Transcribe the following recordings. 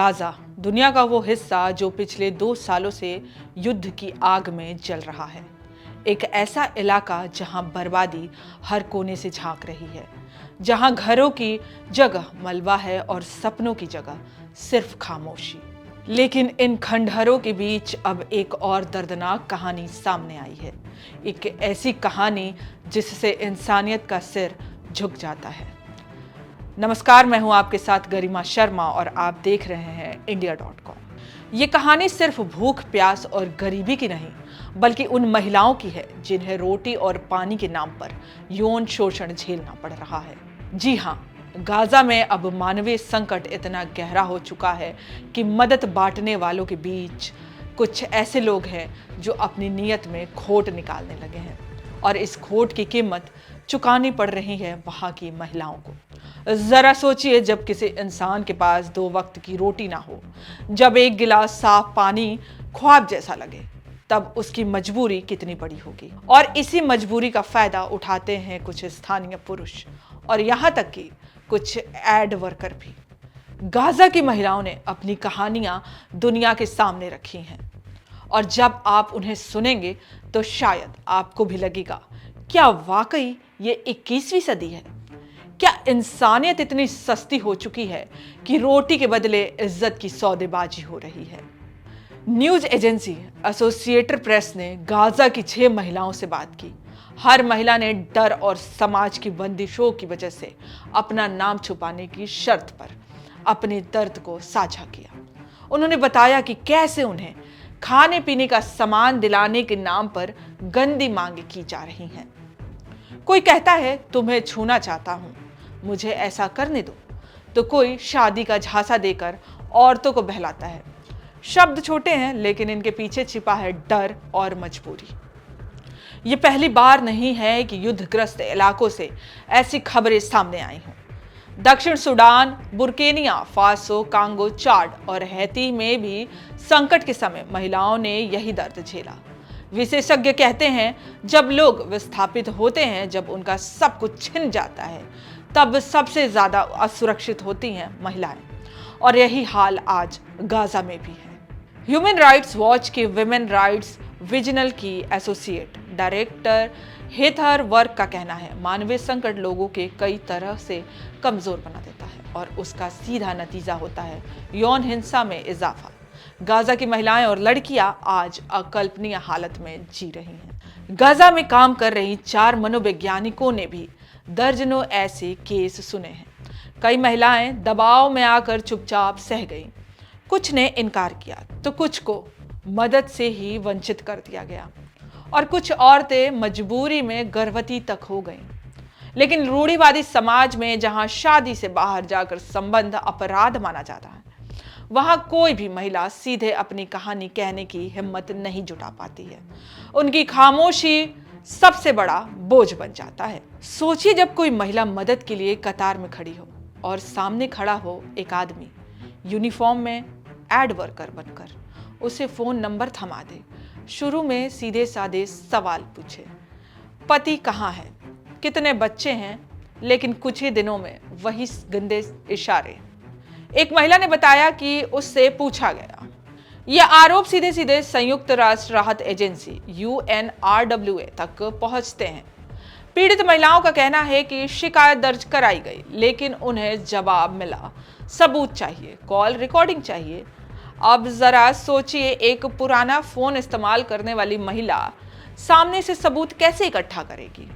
Gaza दुनिया का वो हिस्सा जो पिछले 2 सालों से युद्ध की आग में जल रहा है। एक ऐसा इलाका जहां बर्बादी हर कोने से झांक रही है, जहां घरों की जगह मलबा है और सपनों की जगह सिर्फ खामोशी। लेकिन इन खंडहरों के बीच अब एक और दर्दनाक कहानी सामने आई है। एक ऐसी कहानी जिससे इंसानियत का सिर झुक जाता है। नमस्कार, मैं हूं आपके साथ गरिमा शर्मा और आप देख रहे हैं India.com। ये कहानी सिर्फ भूख, प्यास और गरीबी की नहीं, बल्कि उन महिलाओं की है जिन्हें रोटी और पानी के नाम पर यौन शोषण झेलना पड़ रहा है। जी हाँ, गाजा में अब मानवीय संकट इतना गहरा हो चुका है कि मदद बांटने वालों के बीच कुछ ऐसे लोग हैं जो अपनी नीयत में खोट निकालने लगे हैं, और इस खोट की कीमत चुकानी पड़ रही है वहां की महिलाओं को। जरा सोचिए, जब किसी इंसान के पास 2 वक्त की रोटी ना हो, जब एक गिलास साफ पानी ख्वाब जैसा लगे, तब उसकी मजबूरी कितनी बड़ी होगी। और इसी मजबूरी का फायदा उठाते हैं कुछ स्थानीय पुरुष और यहाँ तक कि कुछ एड वर्कर भी। गाजा की महिलाओं ने अपनी कहानियां दुनिया के सामने रखी हैं, और जब आप उन्हें सुनेंगे तो शायद आपको भी लगेगा, क्या वाकई ये 21वीं सदी है? क्या इंसानियत इतनी सस्ती हो चुकी है कि रोटी के बदले इज्जत की सौदेबाजी हो रही है? न्यूज एजेंसी एसोसिएटेड प्रेस ने गाजा की 6 महिलाओं से बात की। हर महिला ने डर और समाज की बंदिशों की वजह से अपना नाम छुपाने की शर्त पर अपने दर्द को साझा किया। उन्होंने बताया कि कैसे उन्हें खाने पीने का सामान दिलाने के नाम पर गंदी मांगे की जा रही हैं। कोई कहता है, तुम्हें छूना चाहता हूं, मुझे ऐसा करने दो, तो कोई शादी का झांसा देकर औरतों को बहलाता है। शब्द छोटे हैं, लेकिन इनके पीछे छिपा है डर और मजबूरी। ये पहली बार नहीं है कि युद्धग्रस्त इलाकों से ऐसी खबरें सामने आई हों। दक्षिण सूडान, बुर्किना फासो, कांगो, चाड और हैती में भी संकट के समय महिलाओं ने यही दर्द झेला। विशेषज्ञ कहते हैं, जब लोग विस्थापित होते हैं, जब उनका सब कुछ छिन जाता है, तब सबसे ज्यादा असुरक्षित होती हैं महिलाएं। और यही हाल आज गाजा में भी है। ह्यूमन राइट्स वॉच के विमेन राइट्स विजिनल की एसोसिएट डायरेक्टर हेथर वर्क का कहना है, मानवीय संकट लोगों के कई तरह से कमजोर बना देता है और उसका सीधा नतीजा होता है यौन हिंसा में इजाफा। गाजा की महिलाएं और लड़कियां आज अकल्पनीय हालत में जी रही हैं। गाजा में काम कर रही 4 मनोवैज्ञानिकों ने भी दर्जनों ऐसे केस सुने हैं। कई महिलाएं दबाव में आकर चुपचाप सह गईं। कुछ ने इनकार किया तो कुछ को मदद से ही वंचित कर दिया गया, और कुछ औरतें मजबूरी में गर्भवती तक हो गईं। लेकिन रूढ़िवादी समाज में, जहां शादी से बाहर जाकर संबंध अपराध माना जाता है, वहां कोई भी महिला सीधे अपनी कहानी कहने की हिम्मत नहीं जुटा पाती है। उनकी खामोशी सबसे बड़ा बोझ बन जाता है। सोचिए, जब कोई महिला मदद के लिए कतार में खड़ी हो और सामने खड़ा हो एक आदमी यूनिफॉर्म में एड वर्कर बनकर, उसे फोन नंबर थमा दे, शुरू में सीधे साधे सवाल पूछे, पति कहाँ है, कितने बच्चे हैं, लेकिन कुछ ही दिनों में वही गंदे इशारे। एक महिला ने बताया कि उससे पूछा गया। यह आरोप सीधे सीधे संयुक्त राष्ट्र राहत एजेंसी UNRWA तक पहुंचते हैं। पीड़ित महिलाओं का कहना है कि शिकायत दर्ज कराई गई, लेकिन उन्हें जवाब मिला, सबूत चाहिए, कॉल रिकॉर्डिंग चाहिए। अब जरा सोचिए, एक पुराना फोन इस्तेमाल करने वाली महिला सामने से सबूत कैसे इकट्ठा करेगी?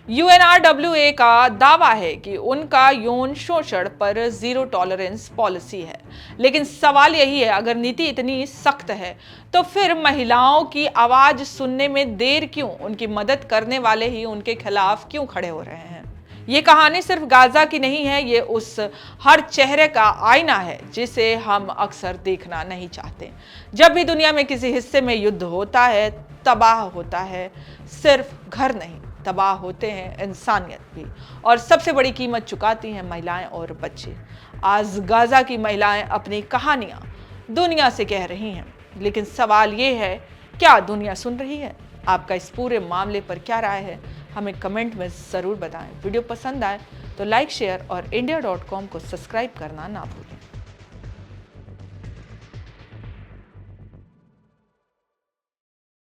UNRWA का दावा है कि उनका यौन शोषण पर 0 टॉलरेंस पॉलिसी है, लेकिन सवाल यही है, अगर नीति इतनी सख्त है तो फिर महिलाओं की आवाज सुनने में देर क्यों? उनकी मदद करने वाले ही उनके खिलाफ क्यों खड़े हो रहे हैं? ये कहानी सिर्फ गाजा की नहीं है, ये उस हर चेहरे का आईना है जिसे हम अक्सर देखना नहीं चाहते। जब भी दुनिया में किसी हिस्से में युद्ध होता है, तबाह होता है सिर्फ घर नहीं, तबाह होते हैं इंसानियत भी, और सबसे बड़ी कीमत चुकाती हैं महिलाएं और बच्चे। आज गाजा की महिलाएं अपनी कहानियां दुनिया से कह रही हैं, लेकिन सवाल ये है, क्या दुनिया सुन रही है? आपका इस पूरे मामले पर क्या राय है? हमें कमेंट में ज़रूर बताएं। वीडियो पसंद आए तो लाइक, शेयर और India.com को सब्सक्राइब करना ना भूलें।